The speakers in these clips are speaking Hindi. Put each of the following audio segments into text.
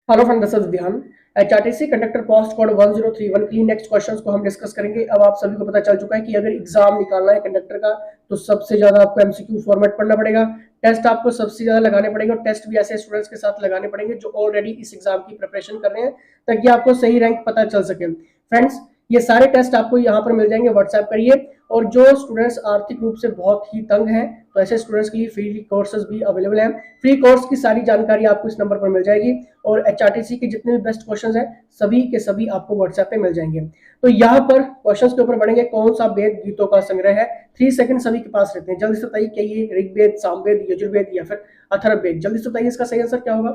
हेलो फ्रेंड, दिस इज ध्यान। एचआरटीसी कंडक्टर पोस्ट कोड 1031 के लिए नेक्स्ट क्वेश्चंस को हम डिस्कस करेंगे। अब आप सभी को पता चल चुका है कि अगर एग्जाम निकालना है कंडक्टर का तो सबसे ज्यादा आपको एमसीक्यू फॉर्मेट पढ़ना पड़ेगा, टेस्ट आपको सबसे ज्यादा लगाने पड़ेंगे और टेस्ट भी ऐसे स्टूडेंट्स के साथ लगाने पड़ेंगे जो ऑलरेडी इस एग्जाम की प्रिपरेशन कर रहे हैं, ताकि आपको सही रैंक पता चल सके। फ्रेंड्स, ये सारे टेस्ट आपको यहाँ पर मिल जाएंगे, व्हाट्सएप करिए। और जो स्टूडेंट्स आर्थिक रूप से बहुत ही तंग हैं तो ऐसे स्टूडेंट्स के लिए फ्री कोर्सेज भी अवेलेबल हैं। फ्री कोर्स की सारी जानकारी आपको इस नंबर पर मिल जाएगी और एचआरटीसी के जितने भी बेस्ट क्वेश्चंस हैं सभी के सभी आपको व्हाट्सएप पे मिल जाएंगे। तो यहाँ पर क्वेश्चंस के ऊपर बढ़ेंगे। कौन सा वेद गीतों का संग्रह है? 3 सेकंड सभी के पास रहते हैं, जल्दी से बताइए क्या ये ऋग्वेद, सामवेद, यजुर्वेद या फिर अथर्ववेद? जल्दी से बताइए इसका सही आंसर क्या होगा।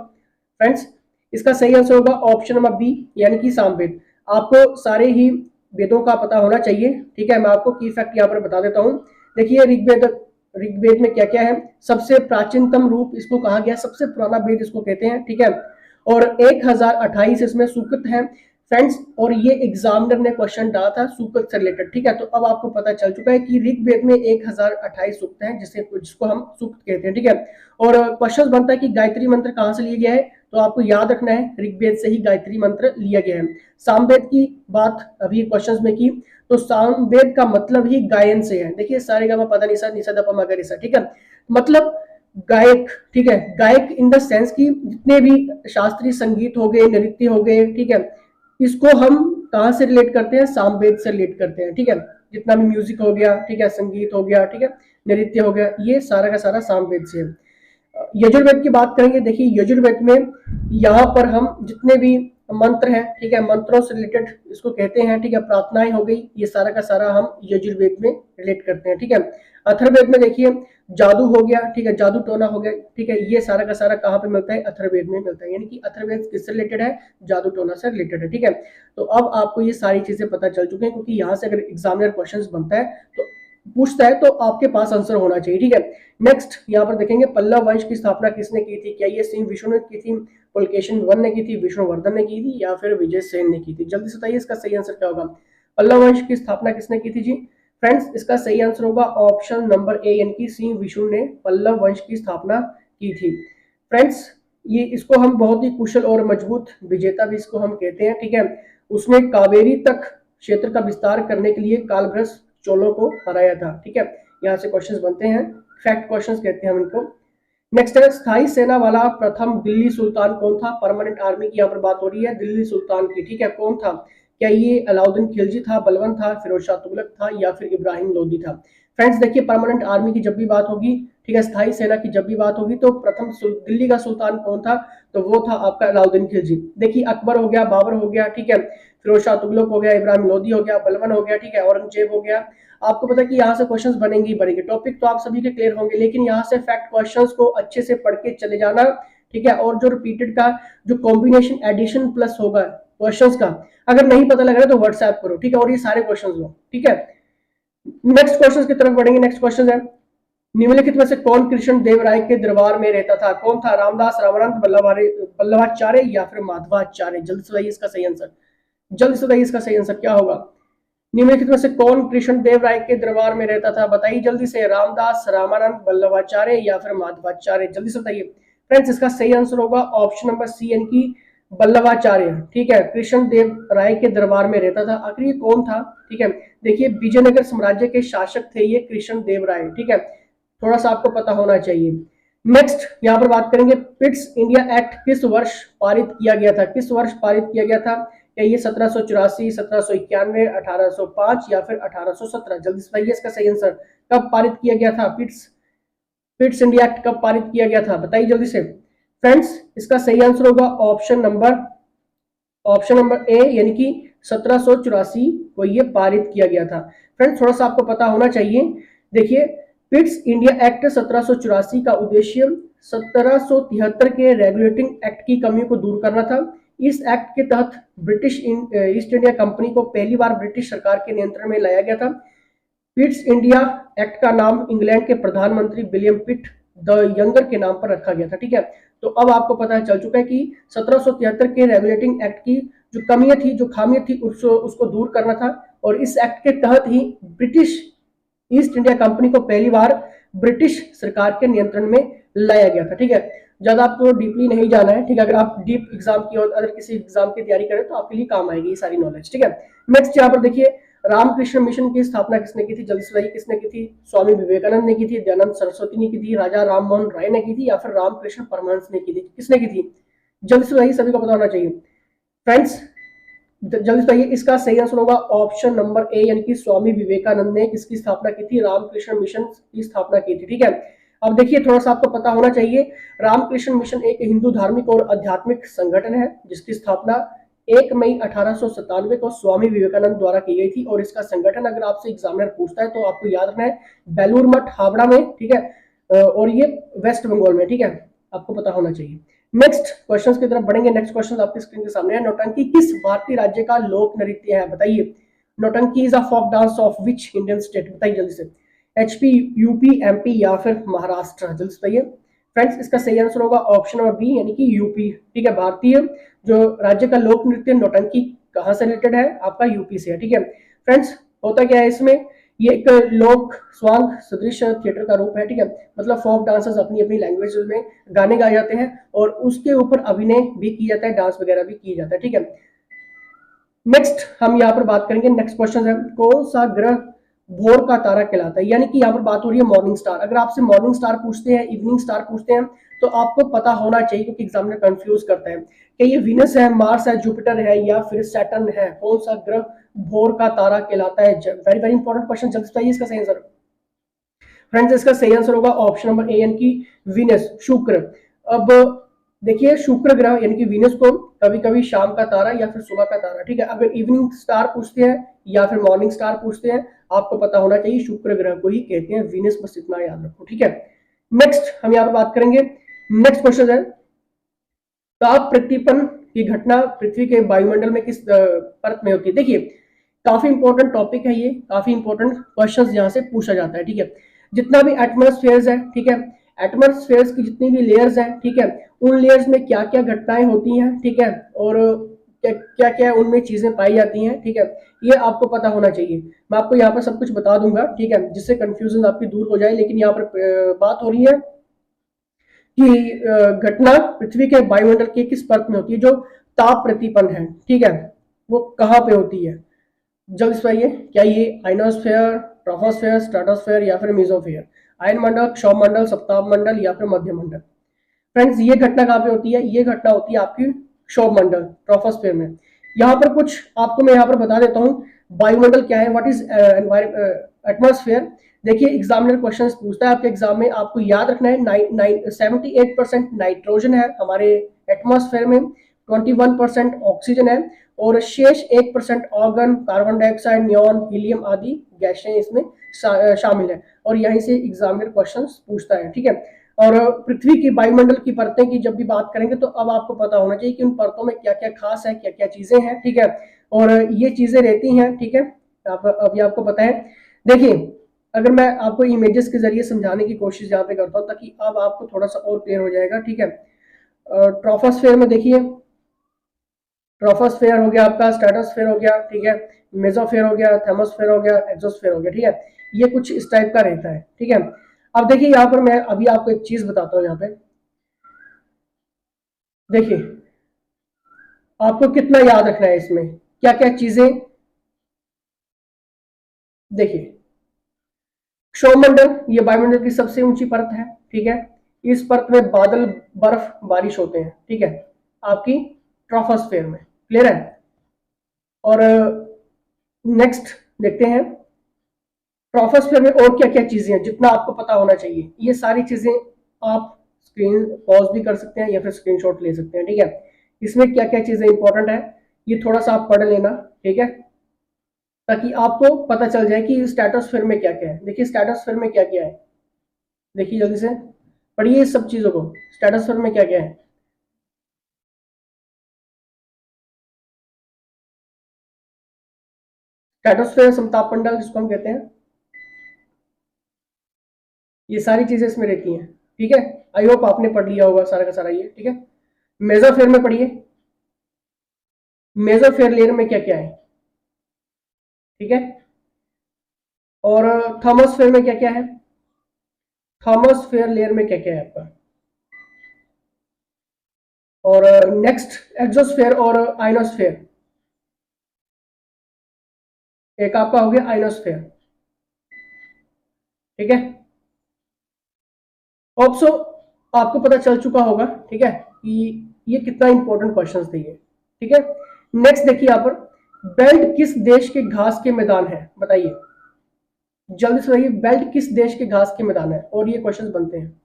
फ्रेंड्स, इसका सही आंसर होगा ऑप्शन नंबर बी, यानी कि सामवेद। आपको सारे ही वेदों का पता होना चाहिए, ठीक है। मैं आपको की फैक्ट यहाँ पर बता देता हूँ। देखिए, ऋग्वेद में क्या क्या है। सबसे प्राचीनतम रूप इसको कहा गया, सबसे पुराना वेद इसको कहते हैं, ठीक है। और 1028 इसमें सूक्त है फ्रेंड्स, और ये एग्जामिनर ने क्वेश्चन डाला था सूक्त से रिलेटेड, ठीक है। तो अब आपको पता चल चुका है कि ऋग्वेद में 1028 सूक्त है, जिसको हम सूक्त कहते हैं, ठीक है। और क्वेश्चन बनता है कि गायत्री मंत्र कहाँ से लिया गया है, तो आपको याद रखना है ऋग्वेद से ही गायत्री मंत्र लिया गया है। सामवेद की बात अभी क्वेश्चंस में की, तो सामवेद का मतलब ही गायन से है। देखिए, सारे गा पा नी सा नी सा द प म ग रे सा, ठीक है। मतलब गायक, ठीक है। गायक इन द सेंस की जितने भी शास्त्रीय संगीत हो गए, नृत्य हो गए, ठीक है, इसको हम कहाँ से रिलेट करते हैं? सामवेद से रिलेट करते हैं, ठीक है। जितना भी म्यूजिक हो गया, ठीक है, संगीत हो गया, ठीक है, नृत्य हो गया, ये सारा का सारा सामवेद से है। यजुर्वेद की बात करेंगे। देखिए, यजुर्वेद में यहाँ पर हम जितने भी मंत्र हैं, ठीक है, मंत्रों से रिलेटेड इसको कहते हैं, ठीक है, प्रार्थनाएं हो गई, ये सारा का सारा हम यजुर्वेद में रिलेट करते हैं, ठीक है। अथर्ववेद में देखिए जादू हो गया, ठीक है, जादू टोना हो गया, ठीक है, ये सारा का सारा कहाँ पे मिलता है? अथर्ववेद में मिलता है। यानी कि अथर्ववेद किससे रिलेटेड है? जादू टोना से रिलेटेड है, ठीक है। तो अब आपको ये सारी चीजें पता चल चुकी हैं, क्योंकि यहाँ से अगर एग्जामिनर क्वेश्चन बनता है तो पूछता है तो आपके पास आंसर होना चाहिए, ठीक है। नेक्स्ट यहाँ पर देखेंगे, पल्लव वंश की स्थापना किसने की थी? क्या ये सिंह विष्णु ने की थी, पुलकेशिन वन ने की थी, विष्णुवर्धन ने की थी या फिर विजय सेन ने की थी? जल्दी से बताइए इसका सही आंसर क्या होगा। पल्लव वंश की स्थापना किसने की थी जी? फ्रेंड्स, इसका सही आंसर होगा ऑप्शन नंबर ए, यानी कि सिंह विष्णु ने पल्लव वंश की स्थापना की थी। फ्रेंड्स, ये इसको हम बहुत ही कुशल और मजबूत विजेता भी इसको हम कहते हैं, ठीक है। उसने कावेरी तक क्षेत्र का विस्तार करने के लिए कालभ्रष्ट चोलों को हराया था, ठीक है। यहाँ से क्वेश्चंस बनते हैं, फैक्ट क्वेश्चंस कहते हैं हम इनको। नेक्स्ट है, स्थायी सेना वाला प्रथम दिल्ली सुल्तान कौन था? परमानेंट आर्मी की यहाँ पर बात हो रही है, दिल्ली सुल्तान की, ठीक है। कौन था? क्या ये अलाउद्दीन खिलजी था, बलबन था, फिरोज शाह तुगलक था या फिर इब्राहिम लोदी था? फ्रेंड्स, देखिए, परमानेंट आर्मी की जब भी बात होगी, ठीक है, स्थायी सेना की जब भी बात होगी, तो प्रथम दिल्ली का सुल्तान कौन था? तो वो था आपका अलाउद्दीन खिलजी। देखिए, अकबर हो गया, बाबर हो गया, ठीक है, फिरोज शाह तुगलक हो गया, इब्राहिम लोदी हो गया, बलबन हो गया, ठीक है, औरंगजेब हो गया। आपको पता है कि यहाँ से क्वेश्चंस बनेंगे ही बनेंगे, टॉपिक तो आप सभी के क्लियर होंगे, लेकिन यहाँ से फैक्ट क्वेश्चंस को अच्छे से पढ़ के चले जाना, ठीक है। और जो रिपीटेड का जो कॉम्बिनेशन एडिशन प्लस होगा क्वेश्चंस का, अगर नहीं पता लग रहा है तो व्हाट्सएप करो, ठीक है, और ये सारे क्वेश्चंस लो, ठीक है। नेक्स्ट क्वेश्चन की तरफ बढ़ेंगे। नेक्स्ट क्वेश्चन है, निम्नलिखित में से कौन कृष्ण देव राय के दरबार में रहता था? कौन था? रामदास, रामानंद, वल्लभाचार्य या फिर माधवाचार्य? जल्दी से बताइए इसका सही आंसर। जल्दी से बताइए इसका सही आंसर क्या होगा। निम्नलिखित में से कौन कृष्ण देव राय के दरबार में रहता था? बताइए जल्दी से। रामदास, रामानंद, वल्लभाचार्य या फिर माधवाचार्य? जल्दी से बताइए। फ्रेंड्स, इसका सही आंसर होगा ऑप्शन नंबर सी, यानी कि वल्लभाचार्य, ठीक है। कृष्ण देव राय के दरबार में रहता था। आखिर ये कौन था? ठीक है, देखिए, विजयनगर साम्राज्य के शासक थे ये कृष्ण देव राय, ठीक है। थोड़ा सा आपको पता होना चाहिए। नेक्स्ट यहाँ पर बात करेंगे, पिट्स इंडिया एक्ट किस वर्ष पारित किया गया था? किस वर्ष पारित किया गया था? क्या ये 1784, 1791, 1805 या फिर 1817? जल्दी से बताइए इसका सही आंसर। कब पारित किया गया था पिट्स इंडिया एक्ट कब पारित किया गया था? बताइए जल्दी से। फ्रेंड्स, इसका सही आंसर होगा ऑप्शन नंबर ए, यानी कि 1784 को ये पारित किया गया था। फ्रेंड्स, थोड़ा सा आपको पता होना चाहिए। देखिए, पिट्स इंडिया एक्ट 1784 का उद्देश्य 1773 के रेगुलेटिंग एक्ट की कमियों को दूर करना था। इस एक्ट के तहत ब्रिटिश ईस्ट इंडिया कंपनी को पहली बार ब्रिटिश सरकार के नियंत्रण में लाया गया था। पिट्स इंडिया एक्ट का नाम इंग्लैंड के प्रधानमंत्री विलियम पिट द यंगर के नाम पर रखा गया था, ठीक है। तो अब आपको पता चल चुका है कि 1773 के रेगुलेटिंग एक्ट की जो कमियां थी, जो खामियां थी, उसको दूर करना था। और इस एक्ट के तहत ही ब्रिटिश ईस्ट इंडिया कंपनी को पहली बार ब्रिटिश सरकार के नियंत्रण में लाया गया था, ठीक है। ज्यादा आपको डीपली नहीं जाना है, ठीक है। अगर आप डीप एग्जाम की और अगर किसी एग्जाम की तैयारी करें तो आपके लिए काम आएगी ये सारी नॉलेज, ठीक है। नेक्स्ट यहाँ पर देखिए, रामकृष्ण मिशन की स्थापना किसने की थी, जल्दी से बताइए किसने की थी। स्वामी विवेकानंद ने की थी, दयानंद सरस्वती ने की थी, राजा राम मोहन राय ने की थी, या फिर रामकृष्ण परमहंस ने की थी, किसने की थी, जल्दी से बताइए, सभी को पता होना चाहिए फ्रेंड्स। जल्दी से बताइए, इसका सही आंसर होगा ऑप्शन नंबर ए, यानी कि स्वामी विवेकानंद ने किसकी स्थापना की थी, रामकृष्ण मिशन की स्थापना की थी, ठीक है। अब देखिए थोड़ा सा आपको पता होना चाहिए, रामकृष्ण मिशन एक हिंदू धार्मिक और आध्यात्मिक संगठन है जिसकी स्थापना 1 मई 1897 को स्वामी विवेकानंद द्वारा की गई थी। और इसका संगठन अगर आपसे एग्जामिनर पूछता है तो आपको याद रखना है बेलूर मठ हावड़ा में, ठीक है, और ये वेस्ट बंगाल में, ठीक है, आपको पता होना चाहिए। नेक्स्ट क्वेश्चंस की तरफ बढ़ेंगे। नेक्स्ट क्वेश्चन आपकी स्क्रीन के सामने है, नौटंकी किस भारतीय राज्य का लोक नृत्य है, बताइए। Nautanki is a folk dance of which Indian state, बताइए जल्दी से। एचपी, यूपी, एमपी या फिर महाराष्ट्र, जल्दी बताइए फ्रेंड्स। इसका सही आंसर होगा ऑप्शन नंबर बी, यानी कि यूपी, ठीक है। भारतीय जो राज्य का लोक नृत्य नौटंकी कहाँ से रिलेटेड है, आपका यूपी से है, ठीक है फ्रेंड्स। होता क्या है इसमें, ये एक लोक स्वांग सदृश थिएटर का रूप है, ठीक है। मतलब फोक डांसर्स अपनी अपनी लैंग्वेज में गाने गाए जाते हैं और उसके ऊपर अभिनय भी किया जाता है, डांस वगैरह भी किया जाता है, ठीक है। नेक्स्ट हम यहाँ पर बात करेंगे, नेक्स्ट क्वेश्चन है, कौन सा ग्रह भोर का तारा कहलाता है, यानी कि यहाँ पर बात हो रही है मॉर्निंग स्टार। अगर आपसे मॉर्निंग स्टार पूछते हैं, इवनिंग स्टार पूछते हैं, तो आपको पता होना चाहिए, क्योंकि एग्जामिनर कंफ्यूज करता है कि ये विनस है, मार्स है, जुपिटर है या फिर सैटर्न है, कौन सा ग्रह भोर का तारा कहलाता है। वेरी वेरी इंपॉर्टेंट क्वेश्चन, जल्दी बताइए इसका सही आंसर फ्रेंड्स। इसका सही आंसर होगा ऑप्शन नंबर ए, यानी कि विनस, शुक्र। अब देखिए शुक्र ग्रह यानी कि वीनस को कभी कभी शाम का तारा या फिर सुबह का तारा, ठीक है। अगर इवनिंग स्टार पूछते हैं या फिर मॉर्निंग स्टार पूछते हैं, आपको पता होना चाहिए शुक्र ग्रह को ही कहते हैं वीनस, बस इतना याद रखो, ठीक है। नेक्स्ट हम यहाँ पर बात करेंगे, नेक्स्ट क्वेश्चन है, ताप प्रतीपन की घटना पृथ्वी के वायुमंडल में किस परत में होती है। देखिए काफी इंपॉर्टेंट टॉपिक है ये, काफी इंपॉर्टेंट क्वेश्चंस यहाँ से पूछा जाता है, ठीक है। जितना भी एटमॉस्फेयर है, ठीक है, एटमॉस्फेयर की जितनी भी लेयर्स हैं, ठीक है, उन लेयर्स में क्या क्या घटनाएं होती हैं, ठीक है, और क्या क्या उनमें चीजें पाई जाती हैं, ठीक है, ये आपको पता होना चाहिए। मैं आपको यहाँ पर सब कुछ बता दूंगा, ठीक है, जिससे कंफ्यूजन आपकी दूर हो जाए। लेकिन यहाँ पर बात हो रही है कि घटना पृथ्वी के वायुमंडल के किस परत में होती है, जो ताप प्रतिपन है, ठीक है, वो कहाँ पे होती है, जल्दी से बताइए। क्या ये आइनोस्फेयर, ट्रोपोस्फेयर, स्ट्रेटोस्फेयर या फिर मेसोस्फेयर, आयन मंडल, क्षौभ मंडल, सप्ताह मंडल या फिर मध्य मंडल। फ्रेंड्स ये घटना कहाँ पे होती है, ये घटना होती है आपकी क्षौभ मंडल, ट्रोपोस्फेयर में। यहाँ पर कुछ आपको मैं यहाँ पर बता देता हूँ, वायुमंडल क्या है, व्हाट इज एटमॉस्फेयर। देखिए एग्जामिनर क्वेश्चन पूछता है आपके एग्जाम में, आपको याद रखना है 78% नाइट्रोजन है हमारे एटमॉस्फेयर में, 21% ऑक्सीजन है, और शेष 1% organ, carbon dioxide, neon, helium आदि गैसें इसमें शामिल है। और यहीं से एग्जामिनर क्वेश्चन पूछता है, ठीक है। और पृथ्वी की वायुमंडल की परतें की जब भी बात करेंगे तो अब आपको पता होना चाहिए कि उन परतों में क्या क्या खास है, क्या क्या चीजें हैं, ठीक है, और ये चीजें रहती हैं, ठीक है। अभी आपको पता है। देखिए अगर मैं आपको इमेजेस के जरिए समझाने की कोशिश यहाँ पे करता हूँ ताकि अब आपको थोड़ा सा और क्लियर हो जाएगा, ठीक है। ट्रोपोस्फेयर में देखिए, ट्रोपोस्फेयर हो गया आपका, स्ट्रेटोस्फेयर हो गया, ठीक है, मेसोस्फेयर हो गया, थर्मोस्फेयर हो गया, एक्सोस्फेयर हो गया, ठीक है। ये कुछ इस टाइप का रहता है, ठीक है। अब देखिए यहाँ पर मैं अभी आपको एक चीज बताता हूँ, यहाँ पे देखिए आपको कितना याद रखना है इसमें, क्या क्या चीजें। देखिए क्षोभमंडल ये वायुमंडल की सबसे ऊंची परत है, ठीक है। इस परत में बादल, बर्फ, बारिश होते हैं, ठीक है, आपकी ट्रोपोस्फेयर में, क्लियर है। और नेक्स्ट देखते हैं ट्रोपोस्फेयर में और क्या क्या चीजें हैं, जितना आपको पता होना चाहिए। ये सारी चीजें आप स्क्रीन पॉज भी कर सकते हैं या फिर स्क्रीनशॉट ले सकते हैं, ठीक है। इसमें क्या क्या चीजें इंपॉर्टेंट है ये थोड़ा सा आप पढ़ लेना, ठीक है, ताकि आपको पता चल जाए कि स्ट्रेटोस्फेयर में क्या क्या है। देखिए स्ट्रेटोस्फेयर में क्या क्या है, देखिए जल्दी से पढ़िए इस सब चीजों को, स्ट्रेटोस्फेयर में क्या क्या है। स्ट्रेटोस्फेयर समताप मंडल जिसको हम कहते हैं, ये सारी चीजें इसमें रहती हैं, ठीक है। आई होप आपने पढ़ लिया होगा सारा का सारा ये, ठीक है। मेसोस्फेयर में पढ़िए, मेसोस्फेयर लेयर में क्या क्या है, ठीक है। और थर्मोस्फेयर में क्या क्या है, थर्मोस्फेयर लेयर में क्या क्या है आपका, और नेक्स्ट एक्सोस्फेयर और आइनोस्फेयर, एक आपका हो गया आइनोस्फेयर, ठीक है। ऑप्सो आपको पता चल चुका होगा, ठीक है, कि ये कितना इंपॉर्टेंट क्वेश्चन थे ये, ठीक है। नेक्स्ट देखिए यहाँ पर, बेल्ट किस देश के घास के मैदान है, बताइए जल्दी से बताइए, बेल्ट किस देश के घास के मैदान है, और ये क्वेश्चंस बनते हैं।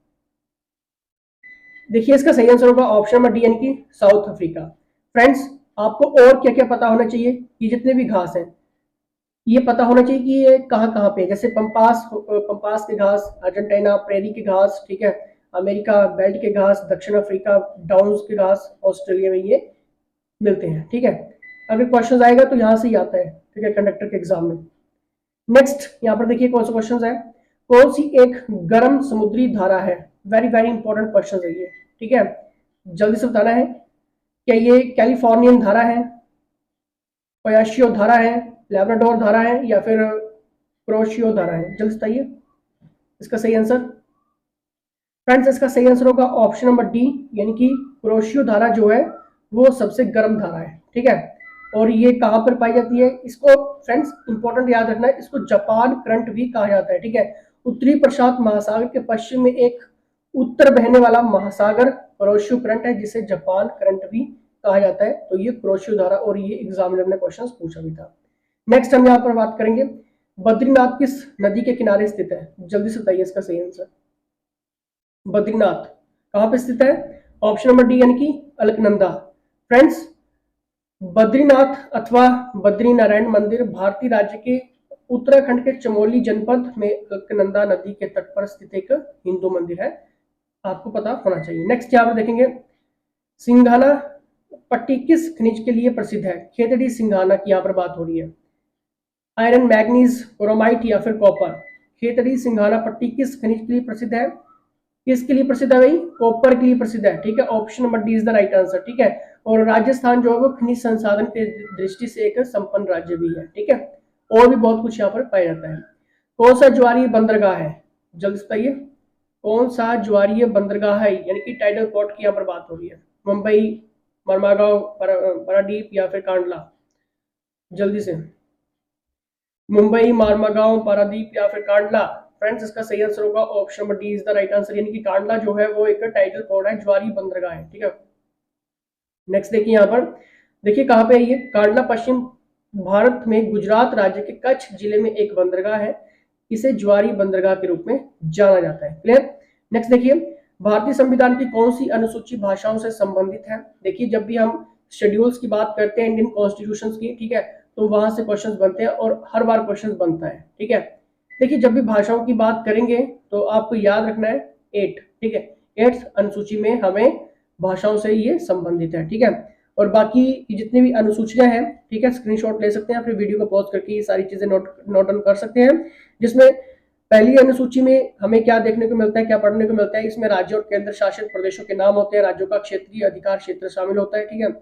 देखिए इसका सही आंसर होगा ऑप्शन नंबर डी, यानी कि साउथ अफ्रीका। फ्रेंड्स, आपको और क्या क्या पता होना चाहिए कि जितने भी घास हैं ये पता होना चाहिए कि ये कहाँ कहाँ पे है, जैसे पंपास के घास, अर्जेंटीना प्रेरी के घास, ठीक है, अमेरिका बेल्ट के घास, दक्षिण अफ्रीका डाउन्स के घास, ऑस्ट्रेलिया में ये मिलते हैं, ठीक है। अगर क्वेश्चन आएगा तो यहाँ से ही आता है, ठीक है, कंडक्टर के एग्जाम में। नेक्स्ट यहाँ पर देखिए कौन सा क्वेश्चन है, कौन सी एक गर्म समुद्री धारा है, वेरी वेरी इंपॉर्टेंट क्वेश्चन है ये, ठीक है, जल्दी से बताना है। क्या ये कैलिफोर्नियन धारा है, पयाशियो धारा है, लैब्राडोर धारा है, या फिर क्रोशियो धारा है, जल्दी बताइए इसका सही आंसर। फ्रेंड्स, इसका सही आंसर होगा ऑप्शन नंबर डी, यानी कि क्रोशियो धारा जो है वो सबसे गर्म धारा है, ठीक है। और ये कहां पर पाई जाती है, इसको फ्रेंड्स इंपॉर्टेंट याद रखना है, इसको जापान करंट भी कहा जाता है, ठीक है। उत्तरी प्रशांत महासागर के पश्चिम में एक उत्तर बहने वाला महासागर क्रोशियो करंट है, जिसे जापान करंट भी कहा जाता है। तो ये क्रोशियो धारा, और ये एग्जामिनर ने क्वेश्चन पूछा भी था। नेक्स्ट हम यहाँ पर बात करेंगे, बद्रीनाथ किस नदी के किनारे स्थित है, जल्दी से बताइए इसका सही आंसर। बद्रीनाथ कहां पे स्थित है, ऑप्शन नंबर डी, यानी कि अलकनंदा। फ्रेंड्स, बद्रीनाथ अथवा बद्रीनारायण मंदिर भारतीय राज्य के उत्तराखंड के चमोली जनपद में अलकनंदा नदी के तट पर स्थित एक हिंदू मंदिर है, आपको पता होना चाहिए। नेक्स्ट यहाँ पर देखेंगे, सिंघाना पट्टी किस खनिज के लिए प्रसिद्ध है, खेतड़ी सिंघाना की यहाँ पर बात हो रही है। आयरन, मैग्नीज, क्रोमाइट या फिर कॉपर, खेतड़ी सिंघाना पट्टी किस खनिज के लिए प्रसिद्ध है, किसके लिए प्रसिद्ध है भाई, कॉपर के लिए प्रसिद्ध है, ठीक है, option number D is the right answer, ठीक है। और राजस्थान जो है वो खनिज संसाधन की दृष्टि से एक संपन्न राज्य भी है, ठीक है, और भी बहुत कुछ यहाँ पर पाया जाता है। कौन सा ज्वारीय बंदरगाह है, जल्दी बताइए, कौन सा ज्वारीय बंदरगाह है, यानी कि टाइडल पोर्ट की यहाँ पर बात हो रही है, मुंबई, मरमागांव, पारादीप या फिर कांडला, जल्दी से, मुंबई, मारमागांव, पारादीप या फिर कांडला। फ्रेंड्स, इसका सही आंसर होगा option number D is the right answer, यानी कि कांडला जो है वो एक टाइटल पोर्ट है, ज्वारी बंदरगाह है, ठीक है। नेक्स्ट देखिए यहाँ पर, देखिए कहाँ पे है ये, कांडला पश्चिम भारत में गुजरात राज्य के कच्छ जिले में एक बंदरगाह है, इसे ज्वारी बंदरगाह के रूप में जाना जाता है, क्लियर। नेक्स्ट देखिए, भारतीय संविधान की कौन सी अनुसूची भाषाओं से संबंधित है, देखिए जब भी हम शेड्यूल्स की बात करते हैं इंडियन कॉन्स्टिट्यूशन की, ठीक है, तो वहां से क्वेश्चंस बनते हैं और हर बार क्वेश्चंस बनता है, ठीक है। देखिए जब भी भाषाओं की बात करेंगे तो आपको याद रखना है 8, ठीक है, 8th अनुसूची में हमें भाषाओं से ये संबंधित है, ठीक है। और बाकी जितनी भी अनुसूचियां हैं, ठीक है, स्क्रीनशॉट ले सकते हैं, फिर वीडियो को पॉज करके ये सारी चीजें नोट डाउन कर सकते हैं। जिसमें पहली अनुसूची में हमें क्या देखने को मिलता है, क्या पढ़ने को मिलता है, इसमें राज्यों और केंद्र शासित प्रदेशों के नाम होते हैं, राज्यों का क्षेत्रीय अधिकार क्षेत्र शामिल होता है, ठीक है।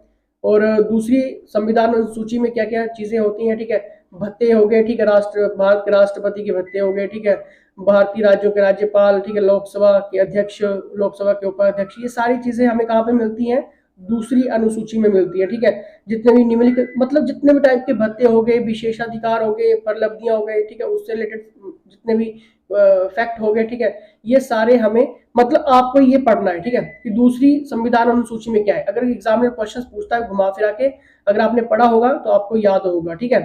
और दूसरी संविधान अनुसूची में क्या क्या चीजें होती हैं, ठीक है, भत्ते हो गए, ठीक है, भारत के राष्ट्रपति के भत्ते हो गए, ठीक है, भारतीय राज्यों के राज्यपाल, ठीक है, लोकसभा के अध्यक्ष, लोकसभा के उपाध्यक्ष, ये सारी चीजें हमें कहाँ पे मिलती हैं, दूसरी अनुसूची में मिलती है, ठीक है। जितने भी निम्नलिखित मतलब जितने भी टाइप के भत्ते हो गए, विशेषाधिकार हो गए, परलब्धियां हो गए, ठीक है, उससे रिलेटेड जितने भी फैक्ट हो गए, ठीक है, ये सारे हमें मतलब आपको ये पढ़ना है, ठीक है, कि दूसरी संविधान अनुसूची में क्या है। अगर एग्जामिनर क्वेश्चन पूछता है घुमा फिरा के, अगर आपने पढ़ा होगा तो आपको याद होगा, ठीक है।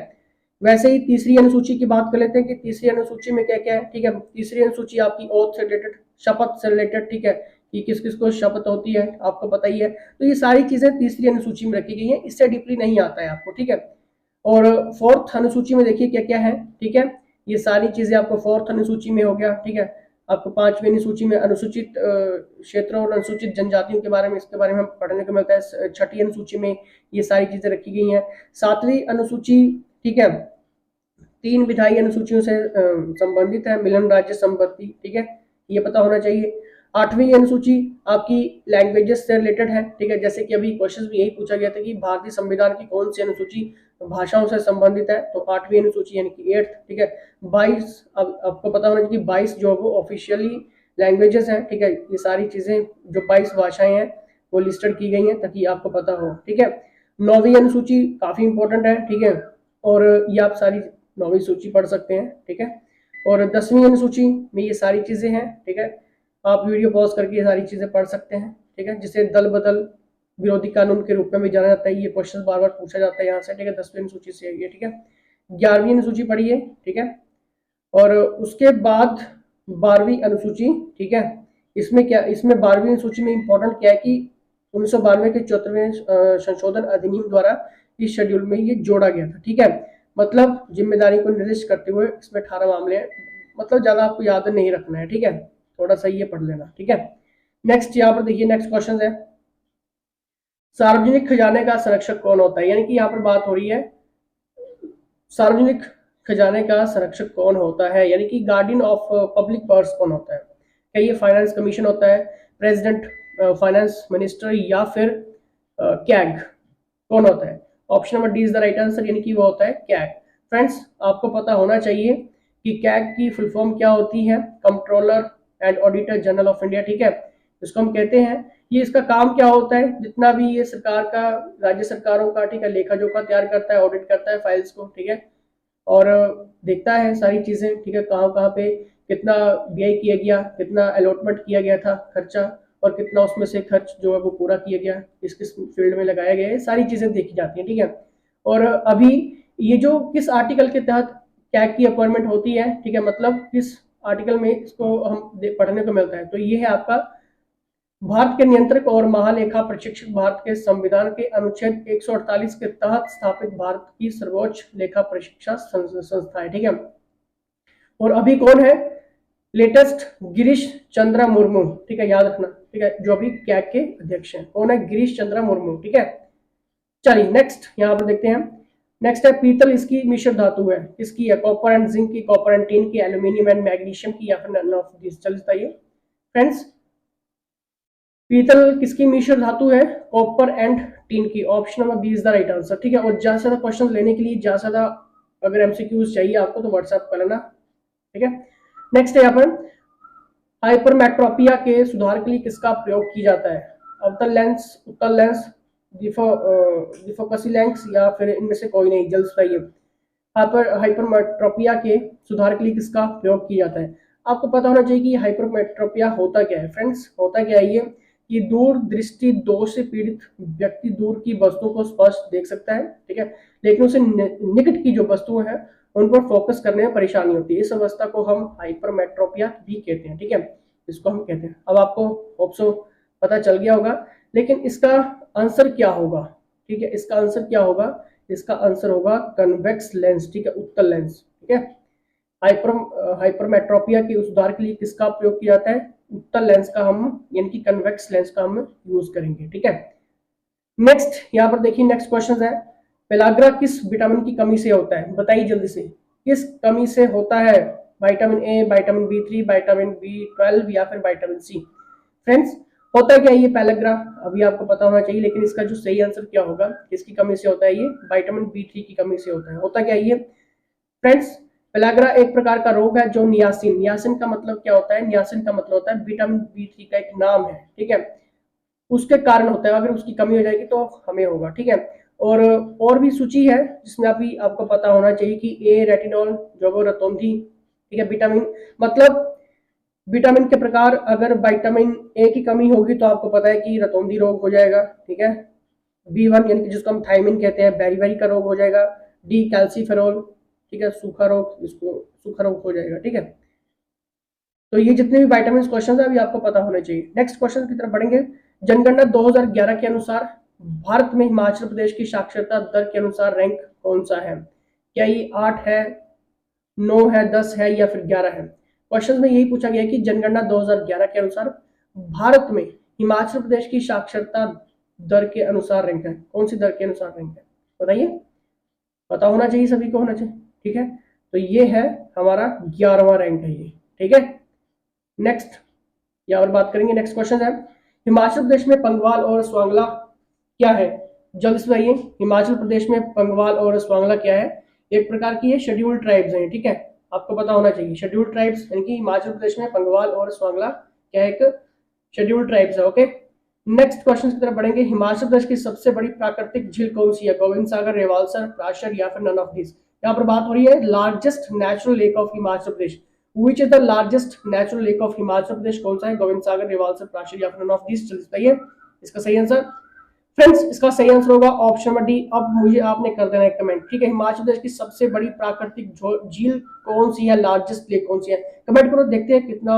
वैसे ही तीसरी अनुसूची की बात कर लेते हैं कि तीसरी अनुसूची में क्या क्या है, ठीक है। तीसरी अनुसूची आपकी ओथ से रिलेटेड, शपथ से रिलेटेड, ठीक है, कि किस किस को शपथ होती है आपको पता ही है। तो ये सारी चीजें तीसरी अनुसूची में रखी गई है, इससे डीपली नहीं आता है आपको, ठीक है। और फोर्थ अनुसूची में देखिए क्या क्या है, ठीक है, ये सारी चीजें आपको फोर्थ अनुसूची में हो गया, ठीक है। आपको पांचवी अनुसूची में अनुसूचित क्षेत्रों और अनुसूचित जनजातियों के बारे में, इसके बारे में पढ़ने को मिलता है। छठी अनुसूची में ये सारी चीजें रखी गई हैं। सातवीं अनुसूची, ठीक है, 3 विधायी अनुसूचियों से संबंधित है, मिलन राज्य संपत्ति, ठीक है, ये पता होना चाहिए। 8वीं अनुसूची आपकी लैंग्वेजेस से रिलेटेड है, ठीक है, जैसे कि अभी क्वेश्चन में यही पूछा गया था कि भारतीय संविधान की कौन सी अनुसूची भाषाओं से संबंधित है, तो 8वीं अनुसूची यानी कि 8th, ठीक है। 22 अब आपको पता होना चाहिए कि 22 जो है वो ऑफिशियली लैंग्वेजेस हैं, ठीक है, ये सारी चीजें जो 22 भाषाएं हैं वो लिस्टेड की गई हैं ताकि आपको पता हो, ठीक है। 9वीं अनुसूची काफी इंपॉर्टेंट है, ठीक है, और ये आप सारी 9वीं सूची पढ़ सकते हैं, ठीक है। और 10वीं अनुसूची में ये सारी चीजें हैं, ठीक है। आप वीडियो पॉज करके ये सारी चीजें पढ़ सकते हैं, ठीक है, जिसे दल बदल विरोधी कानून के रूप में भी जाना जाता है। ये क्वेश्चन बार बार पूछा जाता है यहाँ से, ठीक है, 10वीं अनुसूची से ये, ठीक है। 11वीं अनुसूची पढ़िए, ठीक है, और उसके बाद 12वीं अनुसूची, ठीक है। इसमें क्या, इसमें 12वीं अनुसूची में इंपॉर्टेंट क्या है कि 1992 के 74वें संशोधन अधिनियम द्वारा इस शेड्यूल में ये जोड़ा गया था, ठीक है। मतलब जिम्मेदारी को निर्दिष्ट करते हुए इसमें 18 मामले हैं, मतलब ज्यादा आपको याद नहीं रखना है, ठीक है, थोड़ा सा ये पढ़ लेना, ठीक है। नेक्स्ट यहाँ पर देखिए, नेक्स्ट क्वेश्चन है सार्वजनिक खजाने का संरक्षक कौन होता है, यानी कि यहाँ पर बात हो रही है सार्वजनिक खजाने का संरक्षक कौन होता है, यानी कि गार्डियन ऑफ पब्लिक पर्स कौन होता है। क्या ये फाइनेंस कमीशन होता है, प्रेसिडेंट, फाइनेंस मिनिस्टर, या फिर कैग, कौन होता है। Option number D is the right answer, यानी कि वो होता है कैग। फ्रेंड्स, आपको पता होना चाहिए कि कैग की फुल फॉर्म क्या होती है, controller and auditor general of India, ठीक है, इसको हम कहते हैं। ये इसका काम क्या होता है, जितना भी ये सरकार का, राज्य सरकारों का, ठीक है, लेखा जोखा तैयार करता है, ऑडिट करता है फाइल्स को, ठीक है, और देखता है सारी चीजें, ठीक है, कहाँ कहाँ पे कितना व्यय किया गया, कितना अलॉटमेंट किया गया था खर्चा, और कितना उसमें से खर्च जो है वो पूरा किया गया, किस किस फील्ड में लगाया गया है, सारी चीजें देखी जाती हैं, ठीक है। और अभी ये जो किस आर्टिकल के तहत कैग की अपॉइंटमेंट होती है, ठीक है, मतलब किस आर्टिकल में इसको हम पढ़ने को मिलता है, तो ये है आपका भारत के नियंत्रक और महालेखा परीक्षक भारत के संविधान के अनुच्छेद 148 के तहत स्थापित भारत की सर्वोच्च लेखा परीक्षा संस्था है, ठीक है। और अभी कौन है, लेटेस्ट गिरीश चंद्रा मुर्मू, ठीक है, याद रखना, ठीक है, जो अभी कैग के अध्यक्ष हैं, कौन है, गिरीश चंद्रा मुर्मू, ठीक है। चलिए नेक्स्ट यहाँ पर देखते हैं। नेक्स्ट है पीतल, इसकी मिश्र धातु है, इसकी है कॉपर एंड जिंक की, कॉपर एंड टिन की, एल्यूमिनियम एंड मैग्नीशियम की, या फिर नन ऑफ दिस। चलिए बताइए फ्रेंड्स, पीतल किसकी मिश्र धातु है, कॉपर एंड टिन की। Option number B is the right answer, ठीक है। और ज्यादा से ज्यादा क्वेश्चन लेने के लिए, ज्यादा से ज्यादा अगर एमसीक्यूज चाहिए आपको तो व्हाट्सएप कर लेना, ठीक है। नेक्स्ट है यहाँ पर हाइपरमेट्रोपिया के सुधार के लिए किसका प्रयोग किया जाता है, अवतल लेंस, उत्तल लेंस, डिफोकसी लेंस, या फिर इनमें से कोई नहीं, जल्द बताइए। हाइपरमेट्रोपिया के सुधार के लिए किसका प्रयोग किया जाता है। आपको पता होना चाहिए कि हाइपरमेट्रोपिया होता क्या है फ्रेंड्स, होता क्या है ये कि दूर दृष्टि दोष से पीड़ित व्यक्ति दूर की वस्तुओं को स्पष्ट देख सकता है, ठीक है, लेकिन उसे निकट की जो वस्तुएं हैं उन पर फोकस करने में परेशानी होती है। इस अवस्था को हम हाइपरमेट्रोपिया भी कहते हैं, ठीक है, इसको हम कहते हैं। अब आपको होप सो पता चल गया होगा, लेकिन इसका आंसर क्या होगा, ठीक है, इसका आंसर क्या होगा, इसका आंसर होगा कन्वेक्स लेंस, ठीक है, उत्तल लेंस, ठीक है। हाइपरमेट्रोपिया के सुधार के लिए किसका प्रयोग किया जाता है, उत्तल लेंस का, हम यानी कि कन्वेक्स लेंस का हम यूज करेंगे, ठीक है। नेक्स्ट यहाँ पर देखिए, नेक्स्ट क्वेश्चन है पेलाग्रा किस विटामिन की कमी से होता है, बताइए जल्दी से, किस कमी से होता है, vitamin A, vitamin B3, vitamin B12, या फिर विटामिन सी। फ्रेंड्स, होता क्या है ये पेलाग्रा, अभी आपको पता होना चाहिए, लेकिन इसका जो सही आंसर क्या होगा, किसकी कमी से होता है ये, विटामिन बी3 की कमी से होता है। होता क्या है ये फ्रेंड्स, पेलाग्रा एक प्रकार का रोग है जो नियासिन, नियासिन का मतलब क्या होता है, नियासिन का मतलब होता है विटामिन बी3 का एक नाम है, ठीक है, उसके कारण होता है, अगर उसकी कमी हो जाएगी तो हमें होगा, ठीक है। और भी सूची है जिसमें अभी आपको पता होना चाहिए कि ए रेटिनॉल, जो रतौंधी, ठीक है, विटामिन, मतलब विटामिन के प्रकार, अगर विटामिन ए की कमी होगी तो आपको पता है कि रतौंधी रोग हो जाएगा, ठीक है। B1 यानी कि जिसको हम थायमिन कहते हैं, बेरी का रोग हो जाएगा। डी कैल्सीफेरोल, ठीक है, सूखा रोग, इसको सूखा रोग हो जाएगा, ठीक है। तो ये जितने भी विटामिन क्वेश्चन है अभी आपको पता होने चाहिए। नेक्स्ट क्वेश्चन की तरफ बढ़ेंगे। जनगणना 2011 के अनुसार भारत में हिमाचल प्रदेश की साक्षरता दर के अनुसार रैंक कौन सा है, क्या ये 8 है, 9 है, 10 है, या फिर 11 है। क्वेश्चन में यही पूछा गया कि जनगणना 2011 के अनुसार भारत में हिमाचल प्रदेश की साक्षरता दर के अनुसार रैंक है, कौन सी दर के अनुसार रैंक है, बताइए, पता होना चाहिए, सभी को होना चाहिए, ठीक है। तो ये है हमारा 11वां रैंक है ये, ठीक है। नेक्स्ट यहाँ पर बात करेंगे, नेक्स्ट क्वेश्चन है हिमाचल प्रदेश में पंगवाल और स्वांगला क्या है, जल्द से बताइए। हिमाचल प्रदेश में पंगवाल और स्वांगला क्या है, एक प्रकार की ये शेड्यूल्ड ट्राइब्स हैं, ठीक है, आपको पता होना चाहिए। शेड्यूल्ड ट्राइब्स यानी कि हिमाचल प्रदेश में पंगवाल और स्वांगला क्या है, एक शेड्यूल्ड ट्राइब्स है, ओके। नेक्स्ट क्वेश्चन की तरफ बढ़ेंगे। हिमाचल प्रदेश की सबसे बड़ी प्राकृतिक झील कौन सी है? गोविंद सागर, रेवालसर, प्राशर या फिर नन ऑफ दिस। यहाँ पर बात हो रही है largest natural lake of Himachal Pradesh. Which is the largest natural lake of Himachal Pradesh? कौन सा है? गोविंद सागर, रेवालसर, प्राशर या फिर नन ऑफ दिस। चलिए बताइए इसका सही आंसर। फ्रेंड्स इसका सही आंसर होगा ऑप्शन नंबर डी। अब मुझे आपने कर देना है कमेंट, ठीक है। हिमाचल प्रदेश की सबसे बड़ी प्राकृतिक झील कौन सी है, लार्जेस्ट लेक कौन सी है? कमेंट करो, देखते हैं कितना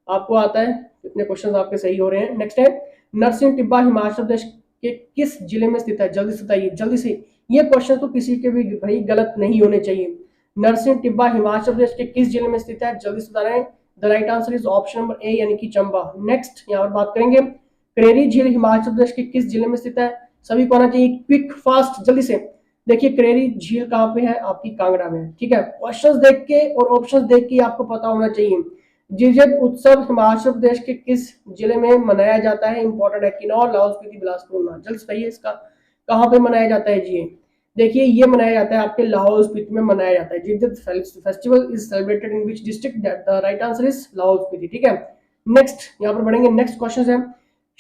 आपको आता है, कितने क्वेश्चन आपके सही हो रहे हैं। नेक्स्ट है नरसिंह टिब्बा हिमाचल प्रदेश के किस जिले में स्थित है? जल्दी से बताइए, जल्दी से। ये क्वेश्चन तो किसी के भी भाई गलत नहीं होने चाहिए। नरसिंह टिब्बा हिमाचल प्रदेश के किस जिले में स्थित है? जल्दी से बता रहे हैं। The right answer is option number A यानी कि चंबा। नेक्स्ट यहाँ पर बात करेंगे करेरी झील हिमाचल प्रदेश के किस जिले में स्थित है? सभी को आना चाहिए क्विक फास्ट जल्दी से। देखिए करेरी झील कहाँ पे है? आपकी कांगड़ा में, ठीक है। क्वेश्चंस देख के और ऑप्शंस देख के आपको पता होना चाहिए। जिजेब उत्सव हिमाचल प्रदेश के किस जिले में मनाया जाता है? इंपॉर्टेंट है। किन्नौर, लाहौल स्पीति, बिलासपुर, ऊना। जल्दी से बताइए इसका कहाँ पे मनाया जाता है जी? देखिए ये मनाया जाता है आपके लाहौल स्पीति में मनाया जाता है। जिजेब festival is celebrated in which district? The right answer is Lahaul Spiti, ठीक है। नेक्स्ट यहाँ पर बढ़ेंगे, नेक्स्ट क्वेश्चन है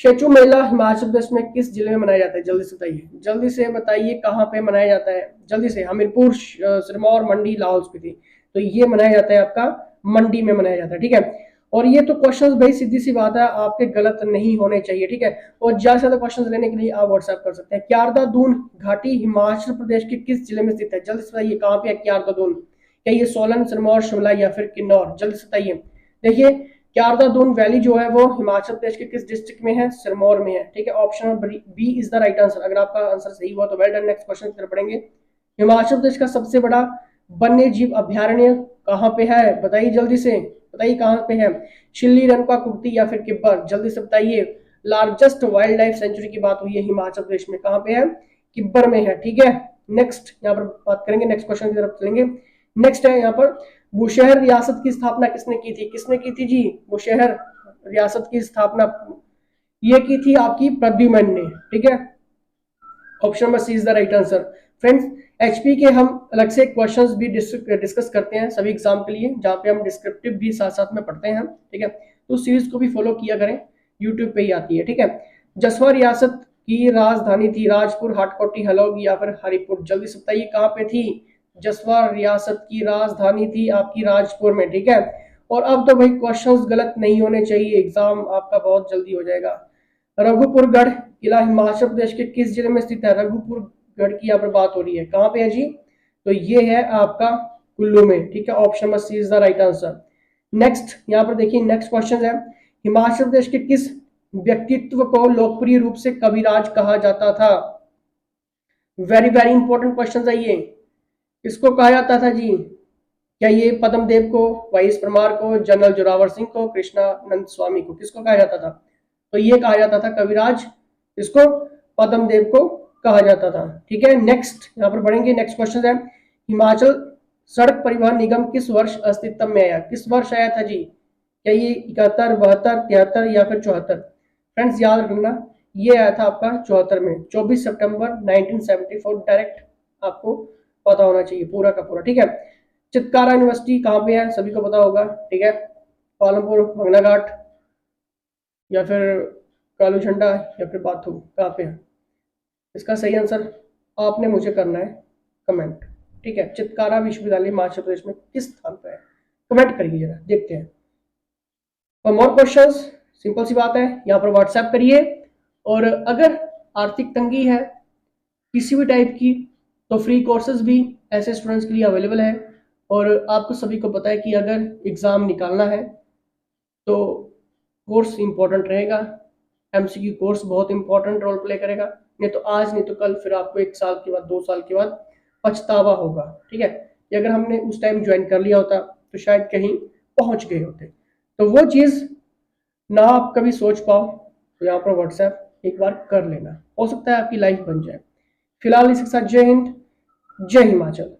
शेचू मेला हिमाचल प्रदेश में किस जिले में मनाया जाता है? जल्दी से बताइए, जल्दी से बताइए कहाँ पे मनाया जाता है? जल्दी से। हमीरपुर, सिरमौर, मंडी, लाहौल स्पीति। तो ये मनाया जाता है आपका मंडी में मनाया जाता है, ठीक है। और ये तो क्वेश्चंस भाई सीधी सी बात है आपके गलत नहीं होने चाहिए, ठीक है। और ज्यादा से ज्यादा क्वेश्चंस लेने के लिए आप व्हाट्सएप कर सकते हैं। क्यारदा दून घाटी हिमाचल प्रदेश के किस जिले में स्थित है? जल्दी से बताइए कहाँ पे है क्यारदा दून? क्या ये सोलन, सिरमौर, शिमला या फिर किन्नौर? जल्दी से बताइए। देखिए क्यारदा दून वैली जो है वो हिमाचल प्रदेश के किस डिस्ट्रिक्ट में है? सिरमौर में है, ठीक है। Option B is the right answer. अगर आपका आंसर सही हुआ तो वेल डन। नेक्स्ट क्वेश्चन की तरफ बढ़ेंगे। हिमाचल प्रदेश का सबसे बड़ा वन्य जीव अभ्यारण्य कहाँ पे है? बताइए जल्दी से, बताइए कहाँ पे है? शिल्ली, रनका कुर्ती या फिर किब्बर? जल्दी से बताइए। लार्जेस्ट वाइल्ड लाइफ सेंचुरी की बात हुई है हिमाचल प्रदेश में, कहाँ पे है? किब्बर में है, ठीक है। नेक्स्ट यहाँ पर बात करेंगे, नेक्स्ट क्वेश्चन की तरफ चलेंगे। नेक्स्ट है यहाँ पर बुशहर रियासत की स्थापना किसने की थी? किसने की थी जी बुशहर रियासत की स्थापना? ये की थी आपकी प्रद्युम्न ने, ठीक है। Option number C is the right answer. Friends HP के हम अलग से क्वेश्चंस भी डिस्कस करते हैं सभी एग्जाम के लिए, जहाँ पे हम डिस्क्रिप्टिव भी साथ साथ में पढ़ते हैं, ठीक है। तो सीरीज को भी फॉलो किया करें, यूट्यूब पे ही आती है, ठीक है। जसवा रियासत की राजधानी थी? राजपुर, हाटकोटी, हलोग या फिर हरिपुर? जल्दी से बताइए कहाँ पे थी? जसवा रियासत की राजधानी थी आपकी राजपुर में, ठीक है। और अब तो भाई क्वेश्चंस गलत नहीं होने चाहिए, एग्जाम आपका बहुत जल्दी हो जाएगा। रघुपुरगढ़ किला हिमाचल प्रदेश के किस जिले में स्थित है? रघुपुरगढ़ की यहाँ पर बात हो रही है, कहाँ पे है जी? तो ये है आपका कुल्लू में, ठीक है। Option number C is the right answer. Next यहाँ पर देखिए, नेक्स्ट क्वेश्चन है हिमाचल प्रदेश के किस व्यक्तित्व को लोकप्रिय रूप से कविराज कहा जाता था? वेरी वेरी इंपॉर्टेंट क्वेश्चन है ये। किसको कहा जाता था जी? क्या ये पद्मदेव को, वाईएस परमार को, जनरल जोरावर सिंह को, कृष्णानंद स्वामी को? किसको कहा जाता था? तो ये कहा जाता था कविराज, इसको पद्मदेव को कहा जाता था, ठीक है। नेक्स्ट यहाँ पर बढ़ेंगे, नेक्स्ट क्वेश्चन है हिमाचल सड़क परिवहन निगम किस वर्ष अस्तित्व में आया? किस वर्ष आया था जी? क्या ये 71, 72, 73 या फिर 74? फ्रेंड्स याद रखना ये आया था आपका 74 में, 24 सितंबर 1974। डायरेक्ट आपको पता होना चाहिए पूरा का पूरा, ठीक है। चित्कारा यूनिवर्सिटी कहाँ पे है? सभी को पता होगा, ठीक है। पालमपुर, भंगनाघाट या फिर कालू झंडा या फिर बाथू, कहाँ पे है? इसका सही आंसर आपने मुझे करना है कमेंट, ठीक है। चित्कारा विश्वविद्यालय हिमाचल प्रदेश में किस स्थान पर है? कमेंट करिए जरा, देखते हैं। फॉर मोर क्वेश्चंस सिंपल सी बात है, यहाँ पर व्हाट्सएप करिए। और अगर आर्थिक तंगी है किसी भी टाइप की तो फ्री कोर्सेज भी ऐसे स्टूडेंट्स के लिए अवेलेबल है। और आपको सभी को पता है कि अगर एग्ज़ाम निकालना है तो कोर्स इंपॉर्टेंट रहेगा, एमसीक्यू कोर्स बहुत इंपॉर्टेंट रोल प्ले करेगा। नहीं तो आज नहीं तो कल फिर आपको 1 साल के बाद, 2 साल के बाद पछतावा होगा, ठीक है। कि अगर हमने उस टाइम ज्वाइन कर लिया होता तो शायद कहीं पहुंच गए होते। तो वो चीज़ ना आप कभी सोच पाओ तो यहाँ पर व्हाट्सएप एक बार कर लेना, हो सकता है आपकी लाइफ बन जाए। फिलहाल इसके साथ जय हिंद, जय हिमाचल।